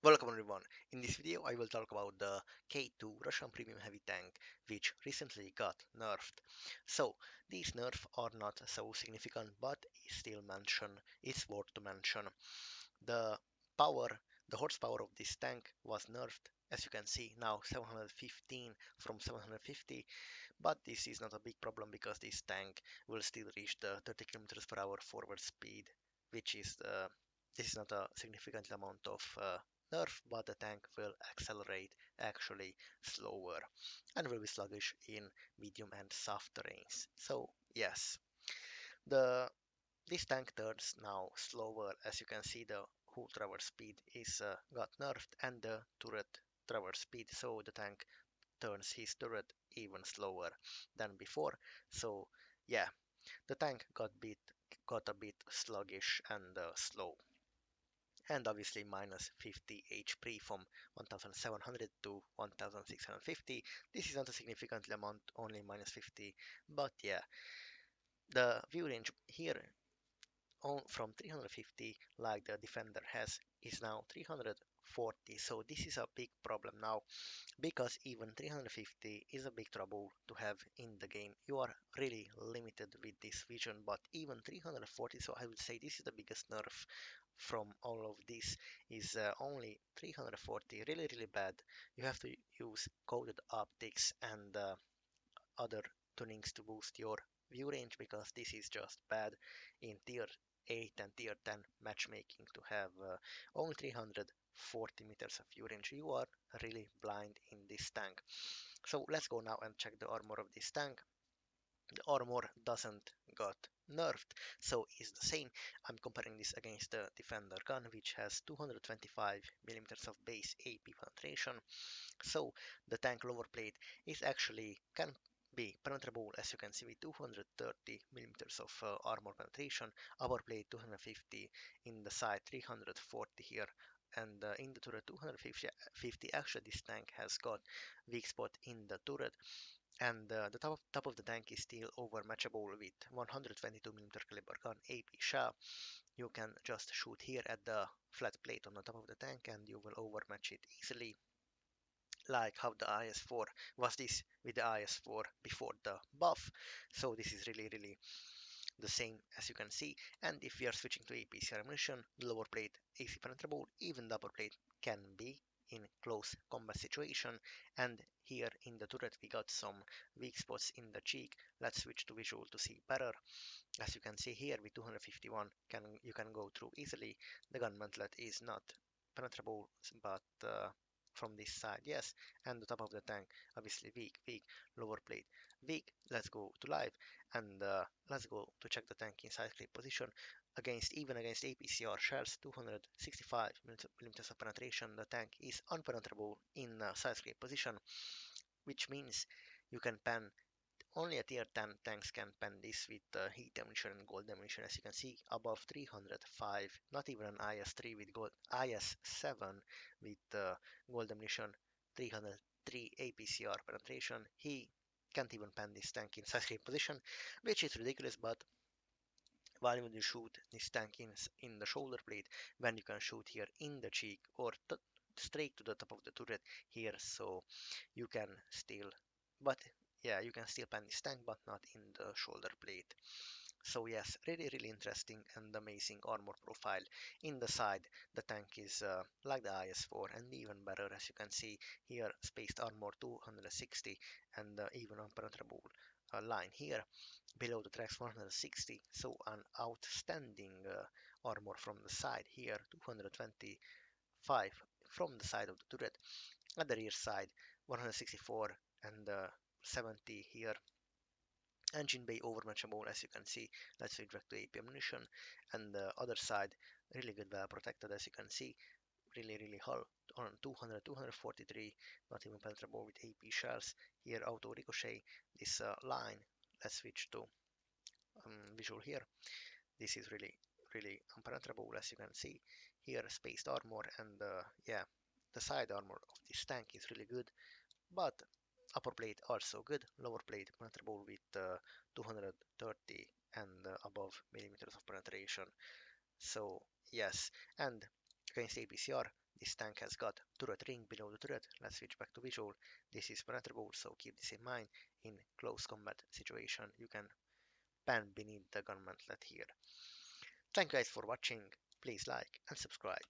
Welcome everyone. In this video I will talk about the K-2 Russian premium heavy tank which recently got nerfed. So these nerfs are not so significant but still it's worth to mention. The power, the horsepower of this tank was nerfed, as you can see now 715 from 750, but this is not a big problem because this tank will still reach the 30 kilometers per hour forward speed, which is this is not a significant amount of nerf, but the tank will accelerate actually slower and will be sluggish in medium and soft terrains. So yes, the this tank turns now slower. As you can see, the whole traverse speed is got nerfed and the turret traverse speed, so the tank turns his turret even slower than before. So yeah, the tank got a bit sluggish and slow, and obviously minus 50 HP from 1700 to 1650. This is not a significant amount, only minus 50, but yeah, the view range here on from 350 like the defender has is now 340, so this is a big problem now because even 350 is a big trouble to have in the game. You are really limited with this vision, but even 340, so I would say this is the biggest nerf from all of this, is only 340, really bad. You have to use coded optics and other tunings to boost your view range because this is just bad in tier 8 and tier 10 matchmaking to have only 340 meters of view range. You are really blind in this tank. So let's go now and check the armor of this tank. The armor doesn't got nerfed, so it's the same. I'm comparing this against the defender gun, which has 225 millimeters of base AP penetration. So the tank lower plate is actually can be penetrable, as you can see, with 230 millimeters of armor penetration, upper plate 250, in the side 340 here, and in the turret 250. Actually this tank has got weak spot in the turret, and the top of the tank is still overmatchable with 122 millimeter caliber gun AP shell. You can just shoot here at the flat plate on the top of the tank and you will overmatch it easily, like how the IS-4 was this with the IS-4 before the buff. So this is really the same, as you can see. And if we are switching to APCR ammunition, the lower plate AC penetrable, even the upper plate can be in close combat situation. And here in the turret we got some weak spots in the cheek. Let's switch to visual to see better. As you can see here with 251 you can go through easily. The gun mantlet is not penetrable, but from this side yes, and the top of the tank obviously weak, lower plate weak. Let's go to live and let's go to check the tank in side clip position against, even against APCR shells. 265 millimeters of penetration, the tank is unpenetrable in side clip position, which means you can pan. Only a tier 10 tanks can pen this with heat ammunition and gold ammunition. As you can see, above 305, not even an IS-3 with gold, IS-7 with gold ammunition, 303 APCR penetration. He can't even pen this tank in side screen position, which is ridiculous, but why would you shoot this tank in the shoulder blade when you can shoot here in the cheek or straight to the top of the turret here, so you can still, but yeah, you can still pan this tank but not in the shoulder blade. So yes, really interesting and amazing armor profile. In the side the tank is like the IS-4 and even better, as you can see here, spaced armor 260 and even unpenetrable line here below the tracks 160, so an outstanding armor from the side here, 225 from the side of the turret. At the rear side 164 and 70 here. Engine bay overmatchable, as you can see. Let's switch back to AP ammunition, and the other side really good, well protected, as you can see. Really hull on 200, 243, not even penetrable with AP shells. Here auto ricochet this line. Let's switch to visual here. This is really impenetrable, as you can see. Here spaced armor, and yeah, the side armor of this tank is really good, but upper plate also good, lower plate penetrable with 230 and above millimeters of penetration. So yes, and against APCR This tank has got turret ring below the turret. Let's switch back to visual. This is penetrable, so keep this in mind. In close combat situation, you can pen beneath the gun mantlet here. Thank you guys for watching. Please like and subscribe.